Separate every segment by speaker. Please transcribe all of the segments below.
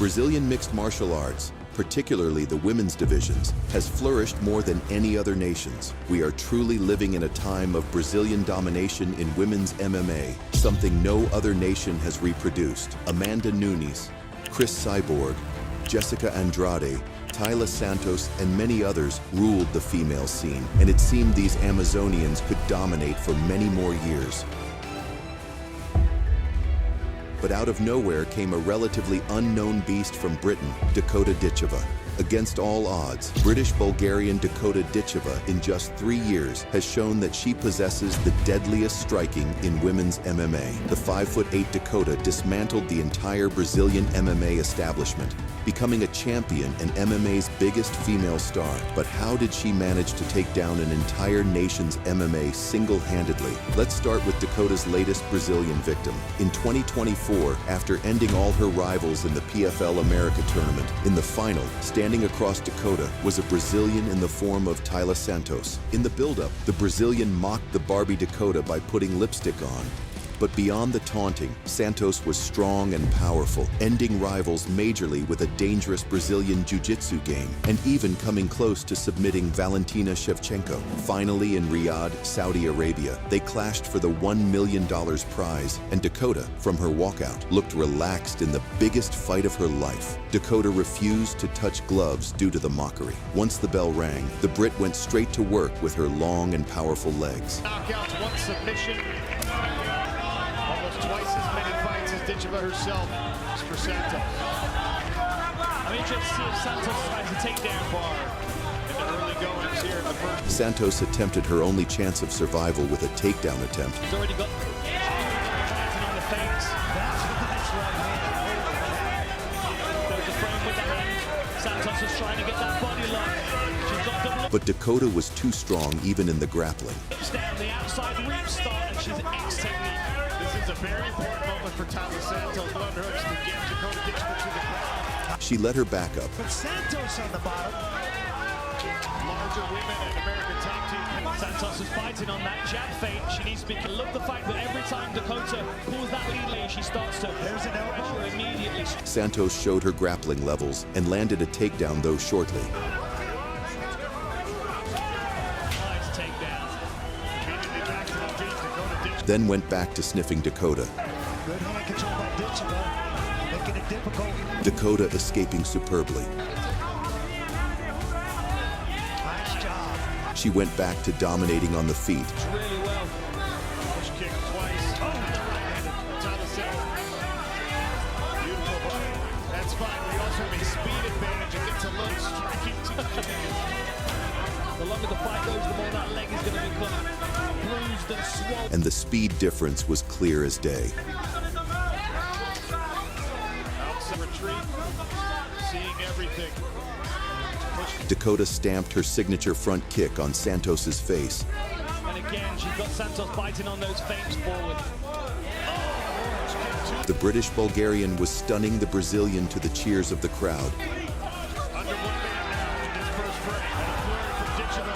Speaker 1: Brazilian mixed martial arts, particularly the women's divisions, has flourished more than any other nations. We are truly living in a time of Brazilian domination in women's MMA, something no other nation has reproduced. Amanda Nunes, Chris Cyborg, Jessica Andrade, Taila Santos, and many others ruled the female scene, and it seemed these Amazonians could dominate for many more years. But out of nowhere came a relatively unknown beast from Britain, Dakota Ditcheva. Against all odds, British-Bulgarian Dakota Ditcheva in just 3 years has shown that she possesses the deadliest striking in women's MMA. The 5'8" Dakota dismantled the entire Brazilian MMA establishment, becoming a champion and MMA's biggest female star. But how did she manage to take down an entire nation's MMA single-handedly? Let's start with Dakota's latest Brazilian victim. In 2024, after ending all her rivals in the PFL America tournament, in the final, standing across Dakota was a Brazilian in the form of Taila Santos. In the build-up, the Brazilian mocked the Barbie Dakota by putting lipstick on. But beyond the taunting, Santos was strong and powerful, ending rivals majorly with a dangerous Brazilian jiu-jitsu game, and even coming close to submitting Valentina Shevchenko. Finally, in Riyadh, Saudi Arabia, they clashed for the $1 million prize, and Dakota, from her walkout, looked relaxed in the biggest fight of her life. Dakota refused to touch gloves due to the mockery. Once the bell rang, the Brit went straight to work with her long and powerful legs.
Speaker 2: Knockouts, one submission. Almost twice as many fights as Ditcheva herself for Santos.
Speaker 3: I'm interested to see if Santos tries to take down bar
Speaker 2: in the early goings here in the first.
Speaker 1: Santos attempted her only chance of survival with a takedown attempt.
Speaker 3: He's already got planting on the face. That's right hand. There's a frame with the hand. Santos is trying to get that body lock. She's got double.
Speaker 1: But Dakota was too strong even in the grappling.
Speaker 3: Down the outside reap start, and she's X-technique.
Speaker 2: This is a very important moment for Taila Santos. Underhooks to get Dakota Ditcheva to the ground.
Speaker 1: She let her back up.
Speaker 3: But Santos on the bottom.
Speaker 2: Larger women and American top team.
Speaker 3: Santos is fighting on that jab feint. She needs to be. Love the fact that every time Dakota pulls that lead lane, she starts to. There's an elbow immediately.
Speaker 1: Santos showed her grappling levels and landed a takedown, though shortly.
Speaker 3: Nice takedown.
Speaker 1: Then went back to sniffing Dakota.
Speaker 4: Good hand control by Ditcheva, making it difficult.
Speaker 1: Dakota escaping superbly.
Speaker 4: Nice job.
Speaker 1: She went back to dominating on the feet.
Speaker 3: Really well.
Speaker 2: Push kick twice. Oh, and the right-handed Taila Santos. Beautiful. That's fine. We also have a speed advantage. It gets a little striking to
Speaker 3: The longer the fight goes, the more that leg is going to become bruised and swollen.
Speaker 1: And the speed difference was clear as day.
Speaker 2: outside retreat. Seeing everything.
Speaker 1: Dakota stamped her signature front kick on Santos's face.
Speaker 3: And again, she's got Santos biting on those feints forward.
Speaker 1: The British-Bulgarian was stunning the Brazilian to the cheers of the crowd.
Speaker 2: Under one man now in this first frame. And a flurry from Ditcheva.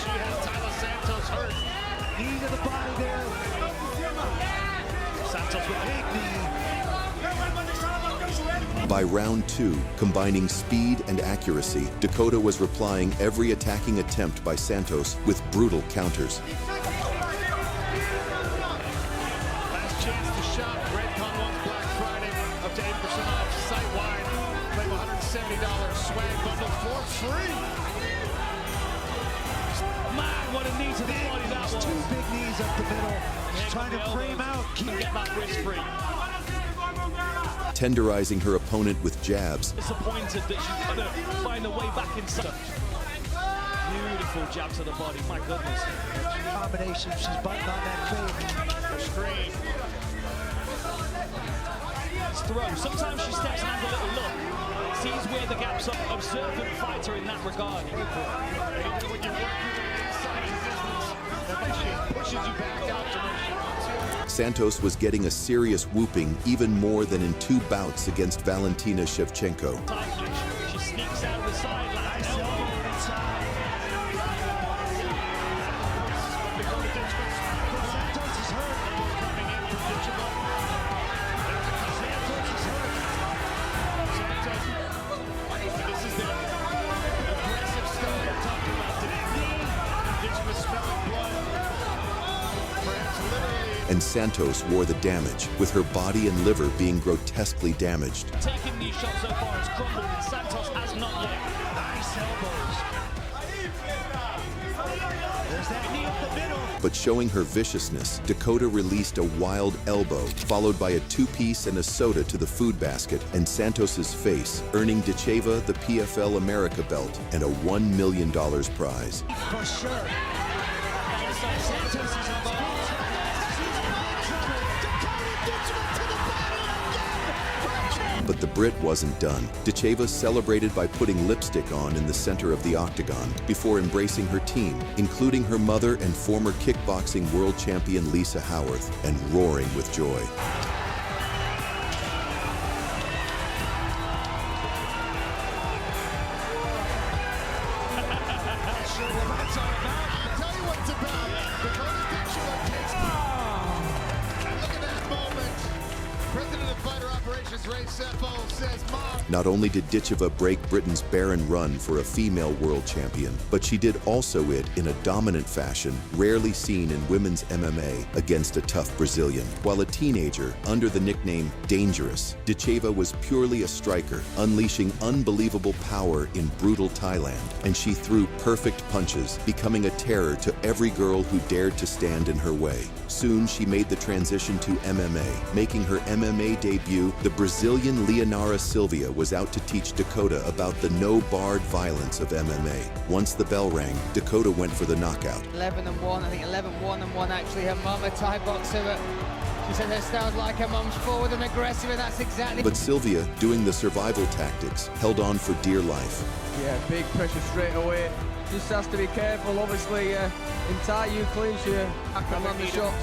Speaker 2: She has Taila Santos hurt.
Speaker 4: Knee to the body there.
Speaker 3: Santos with a big knee.
Speaker 1: By round 2, combining speed and accuracy, Dakota was replying every attacking attempt by Santos with brutal counters.
Speaker 2: Last chance to shop. Redcon wants Black Friday. Up to 8% off site-wide. Claim $170 swag bundle for free.
Speaker 3: Man, what a knee to the body that was.
Speaker 4: Two big knees up the middle. She's trying to frame out.
Speaker 3: Keep get that wrist free.
Speaker 1: Tenderizing her opponent with jabs.
Speaker 3: Disappointed that she couldn't find a way back inside. Beautiful jab to the body, my goodness.
Speaker 4: Combination. She's butting on that fade.
Speaker 2: The screen.
Speaker 3: It's throw. Sometimes she steps and has a little look. Sees where the gaps are. Observant fighter in that regard.
Speaker 2: Even when you're working inside the distance, that machine pushes you back out to where she wants you.
Speaker 1: Santos was getting a serious whooping even more than in 2 bouts against Valentina Shevchenko.
Speaker 3: She sneaks out of the sideline. Elbow inside.
Speaker 4: Santos is hurt.
Speaker 2: Coming in from Ditcheva.
Speaker 4: Santos is hurt.
Speaker 1: and Santos wore the damage, with her body and liver being grotesquely damaged.
Speaker 3: Taking these shots so far has crumbled, and Santos has not yet.
Speaker 4: Nice elbows. There's that knee up the middle.
Speaker 1: But showing her viciousness, Dakota released a wild elbow, followed by a two-piece and a soda to the food basket and Santos's face, earning Ditcheva the PFL America belt and a $1 million prize.
Speaker 4: For sure. Santos is involved.
Speaker 1: But the Brit wasn't done. Ditcheva celebrated by putting lipstick on in the center of the octagon before embracing her team, including her mother and former kickboxing world champion Lisa Howarth, and roaring with joy. Not only did Ditcheva break Britain's barren run for a female world champion, but she did also it in a dominant fashion rarely seen in women's MMA against a tough Brazilian. While a teenager under the nickname Dangerous, Ditcheva was purely a striker, unleashing unbelievable power in brutal Thailand, and she threw perfect punches, becoming a terror to every girl who dared to stand in her way. Soon she made the transition to MMA, making her MMA debut. The Brazilian Leonara Silva was out to teach Dakota about the no-barred violence of MMA. Once the bell rang, Dakota went for the knockout.
Speaker 5: 11-1, I think 11-1 actually. Her mum, a Thai boxer, but she said her style's like her mum's, forward and aggressive, and that's exactly.
Speaker 1: But Sylvia, doing the survival tactics, held on for dear life.
Speaker 6: Yeah, big pressure straight away. Just has to be careful, obviously. In Thai, you clinch, you can land the shots.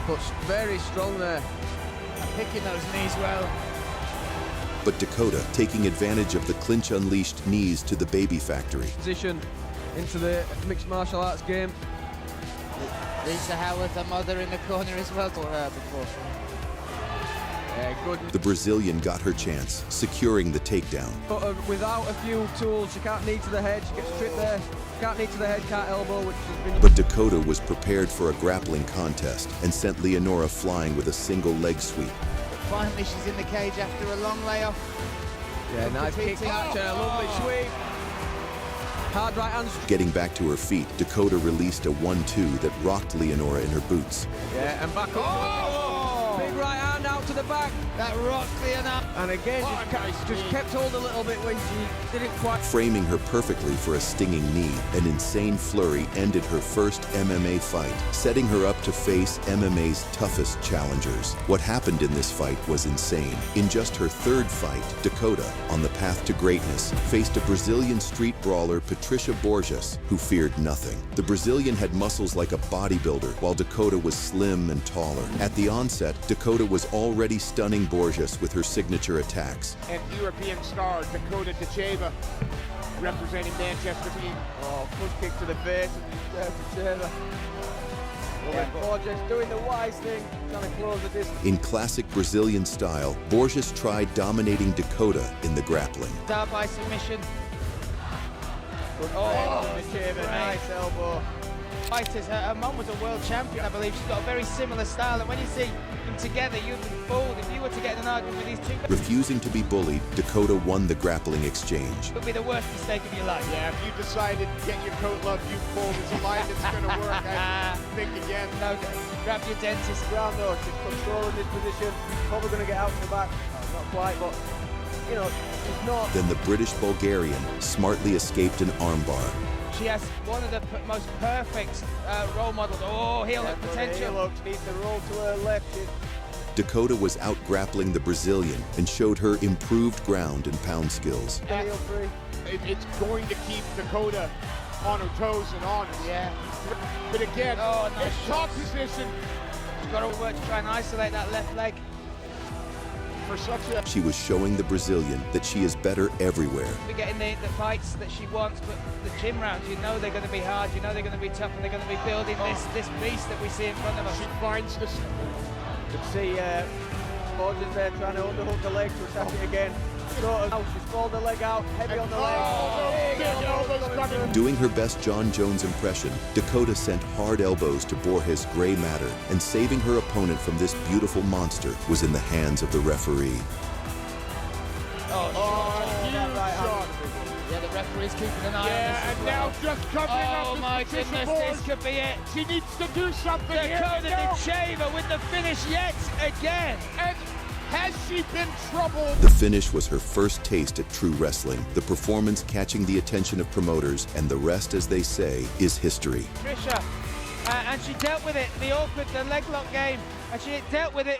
Speaker 6: But very strong there.
Speaker 5: Picking those knees well.
Speaker 1: But Dakota, taking advantage of the clinch unleashed knees to the baby factory.
Speaker 6: Position into the mixed martial arts game.
Speaker 5: Lisa Howarth, her mother, in the corner as well for her before.
Speaker 6: Yeah, good.
Speaker 1: The Brazilian got her chance, securing the takedown.
Speaker 6: But without a few tools, she can't knee to the head, she gets tripped there. Can't knee to the head, can't elbow, which has been...
Speaker 1: But Dakota was prepared for a grappling contest and sent Leonora flying with a single leg sweep.
Speaker 5: Finally, she's in the cage after a long layoff.
Speaker 6: Yeah, nice kick catch and a lovely sweep. Hard right hand.
Speaker 1: Getting back to her feet, Dakota released a 1-2 that rocked Leonora in her boots.
Speaker 6: Yeah, and back up. Oh! Big right hand out to the back.
Speaker 5: That rocked Leonora.
Speaker 6: And again, just kept hold a little bit when she didn't quite...
Speaker 1: Framing her perfectly for a stinging knee, an insane flurry ended her first MMA fight, setting her up to face MMA's toughest challengers. What happened in this fight was insane. In just her third fight, Dakota, on the path to greatness, faced a Brazilian street brawler, Patricia Borges, who feared nothing. The Brazilian had muscles like a bodybuilder, while Dakota was slim and taller. At the onset, Dakota was already stunning Borges with her signature attacks.
Speaker 7: And European star Dakota Ditcheva representing Manchester team.
Speaker 6: Oh, push kick to the face and Ditcheva. Borges doing the wise thing, trying to close the distance.
Speaker 1: In classic Brazilian style, Borges tried dominating Dakota in the grappling.
Speaker 5: Down by submission.
Speaker 6: Ditcheva, nice elbow.
Speaker 5: Fighters, her mum was a world champion, I believe. She's got a very similar style, and when you see them together, you'd be fooled if you were to get in an argument with these two.
Speaker 1: Refusing to be bullied, Dakota won the grappling exchange.
Speaker 5: It would be the worst mistake of your life.
Speaker 7: Yeah, if you decided to get your coat love, you pulled as a line that's going to work, I think again.
Speaker 5: No, grab your dentist.
Speaker 6: Ground though, she's controlling this position. Probably going to get out to the back. Not quite, but you know, she's not.
Speaker 1: Then the British Bulgarian smartly escaped an armbar.
Speaker 5: She has one of the most perfect role models. Oh, heel hook potential.
Speaker 6: Heel hook, needs to roll to her left.
Speaker 1: Dakota was out grappling the Brazilian and showed her improved ground and pound skills.
Speaker 7: It's going to keep Dakota on her toes and honest.
Speaker 5: Yeah.
Speaker 7: But again,
Speaker 5: nice
Speaker 7: it's top position.
Speaker 5: She's got to work to try and isolate that left leg.
Speaker 7: For such a...
Speaker 1: She was showing the Brazilian that she is better everywhere.
Speaker 5: We're getting the fights that she wants, but the gym rounds, you know they're going to be hard, you know they're going to be tough, and they're going to be building this beast that we see in front of us.
Speaker 7: She finds this.
Speaker 6: You can see Borges there trying to underhook the leg to attack it again. She's rolled the leg out, heavy on the leg.
Speaker 7: Oh, big elbows coming.
Speaker 1: Doing her best John Jones impression, Dakota sent hard elbows to Borges' gray matter, and saving her opponent from this beautiful monster was in the hands of the referee.
Speaker 5: Yeah, the referee's keeping an eye on this.
Speaker 7: Yeah, and now just covering up.
Speaker 5: Oh my goodness, this could be it.
Speaker 7: She needs to do something
Speaker 5: Dakota
Speaker 7: here.
Speaker 5: Ditcheva with the finish yet again.
Speaker 7: And has she been troubled?
Speaker 1: The finish was her first taste at true wrestling, the performance catching the attention of promoters, and the rest, as they say, is history.
Speaker 5: Trisha, and she dealt with it, the leg lock game, and she dealt with it